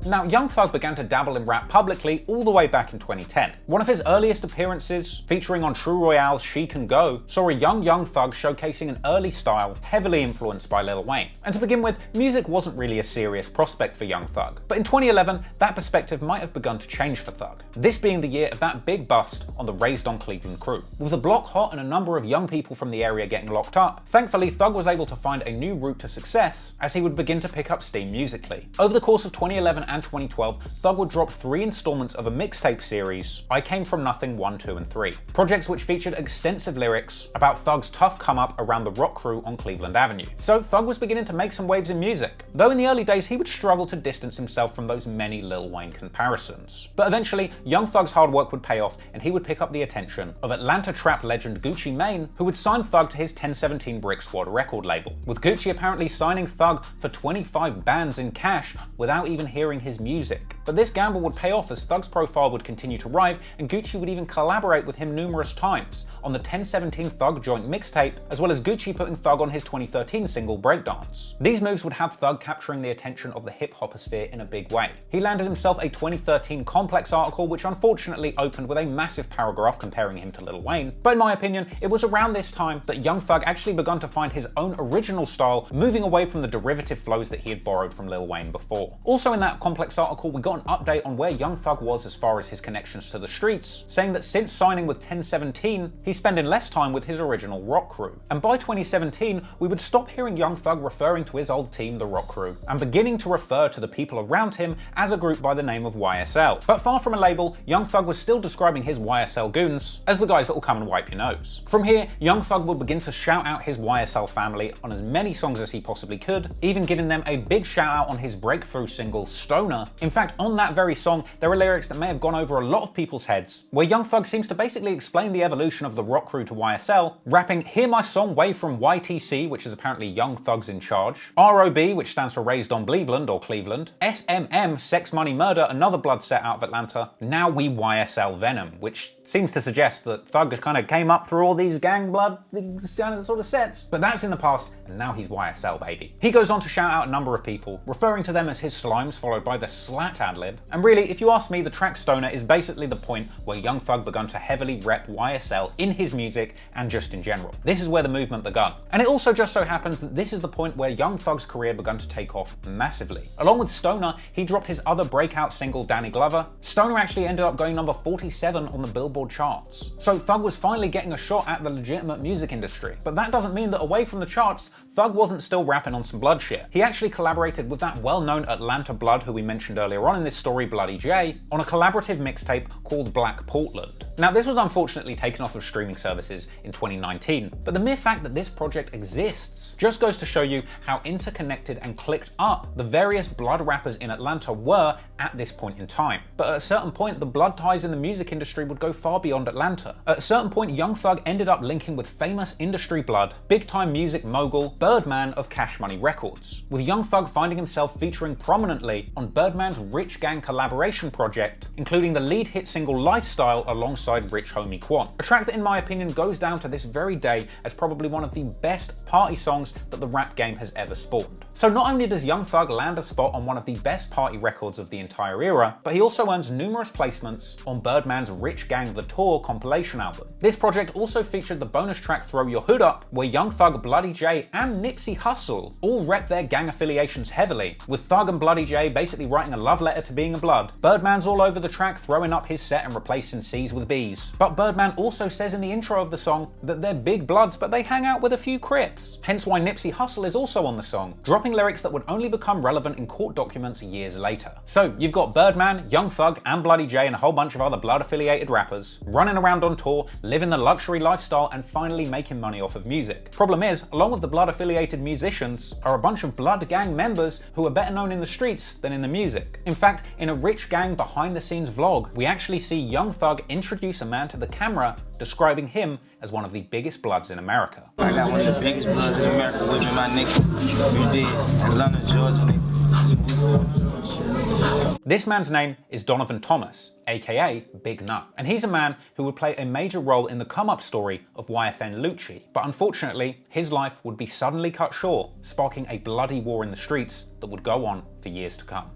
Now, Young Thug began to dabble in rap publicly all the way back in 2010. One of his earliest appearances, featuring on True Royale's She Can Go, saw a young Thug showcasing an early style heavily influenced by Lil Wayne. And to begin with, music wasn't really a serious prospect for Young Thug. But in 2011, that perspective might have begun to change for Thug. This being the year of that big bust on the Raised on Cleveland crew. With the block hot and a number of young people from the area getting locked up, thankfully Thug was able to find a new route to success as he would begin to pick up steam musically. Over the course of 2011 and 2012, Thug would drop 3 installments of a mixtape series, I Came From Nothing 1, 2 and 3. Projects which featured extensive lyrics about Thug's tough come up around the rock crew on Cleveland Avenue. So Thug was beginning to make some waves in music, though in the early days he would struggle to distance himself from those many Lil Wayne comparisons. But eventually, Young Thug's hard work would pay off and he would pick up the attention of Atlanta trap legend Gucci Mane, who would sign Thug to his 1017 Brick Squad record label, with Gucci apparently signing Thug for 25 bands in cash without even hearing his music. But this gamble would pay off as Thug's profile would continue to rise, and Gucci would even collaborate with him numerous times on the 1017 Thug joint mixtape, as well as Gucci putting Thug on his 2013 single Breakdance. These moves would have Thug capturing the attention of the hip-hoposphere in a big way. He landed himself a 2013 Complex article which unfortunately opened with a massive paragraph comparing him to Lil Wayne, but in my opinion, it was around this time that Young Thug actually begun to find his own original style, moving away from the derivative flows that he had borrowed from Lil Wayne before. Also in that Complex article, we got an update on where Young Thug was as far as his connections to the streets, saying that since signing with 1017, he's spending less time with his original rock crew. And by 2017, we would stop hearing Young Thug referring to his old team, the rock crew, and beginning to refer to the people around him as a group by the name of YSL. But far from a label, Young Thug was still describing his YSL goons as the guys that will come and wipe your nose. From here, Young Thug would begin to shout out his YSL family on as many songs as he possibly could, even giving them a big shout out on his breakthrough single, Stoner. In fact, on that very song, there are lyrics that may have gone over a lot of people's heads, where Young Thug seems to basically explain the evolution of the rock crew to YSL, rapping "Hear my song way from YTC," which is apparently Young Thug's in charge, ROB, which stands for Raised on Bleveland or Cleveland, SMM, Sex Money Murder, another blood set out of Atlanta, now we YSL Venom, which seems to suggest that Thug kind of came up through all these gang blood sort of sets. But that's in the past, and now he's YSL, baby. He goes on to shout out a number of people, referring to them as his slimes, followed by the slat ad-lib. And really, if you ask me, the track Stoner is basically the point where Young Thug begun to heavily rep YSL in his music and just in general. This is where the movement begun. And it also just so happens that this is the point where Young Thug's career begun to take off massively. Along with Stoner, he dropped his other breakout single, Danny Glover. Stoner actually ended up going number 47 on the Billboard charts. So Thug was finally getting a shot at the legitimate music industry. But that doesn't mean that away from the charts, Thug wasn't still rapping on some blood shit. He actually collaborated with that well-known Atlanta blood who we mentioned earlier on in this story, Bloody J, on a collaborative mixtape called Black Portland. Now, this was unfortunately taken off of streaming services in 2019, but the mere fact that this project exists just goes to show you how interconnected and clicked up the various blood rappers in Atlanta were at this point in time. But at a certain point, the blood ties in the music industry would go far beyond Atlanta. At a certain point, Young Thug ended up linking with famous industry blood, big-time music mogul Birdman of Cash Money Records, with Young Thug finding himself featuring prominently on Birdman's Rich Gang collaboration project, including the lead hit single Lifestyle alongside Rich Homie Quan, a track that in my opinion goes down to this very day as probably one of the best party songs that the rap game has ever spawned. So not only does Young Thug land a spot on one of the best party records of the entire era, but he also earns numerous placements on Birdman's Rich Gang The Tour compilation album. This project also featured the bonus track Throw Your Hood Up, where Young Thug, Bloody J, and Nipsey Hussle all rep their gang affiliations heavily, with Thug and Bloody J basically writing a love letter to being a blood. Birdman's all over the track, throwing up his set and replacing C's with B's. But Birdman also says in the intro of the song that they're big bloods, but they hang out with a few Crips. Hence why Nipsey Hussle is also on the song, dropping lyrics that would only become relevant in court documents years later. So you've got Birdman, Young Thug, and Bloody J, and a whole bunch of other blood-affiliated rappers running around on tour, living the luxury lifestyle, and finally making money off of music. Problem is, along with the blood-affiliated musicians are a bunch of blood gang members who are better known in the streets than in the music. In fact, in a Rich Gang behind-the-scenes vlog, we actually see Young Thug introduce a man to the camera, describing him as one of the biggest bloods in America. I got one of the biggest bloods in America with me, my nigga. You did. Atlanta, Georgia, nigga. This man's name is Donovan Thomas, aka Big Nut, and he's a man who would play a major role in the come-up story of YFN Lucci. But unfortunately, his life would be suddenly cut short, sparking a bloody war in the streets that would go on for years to come.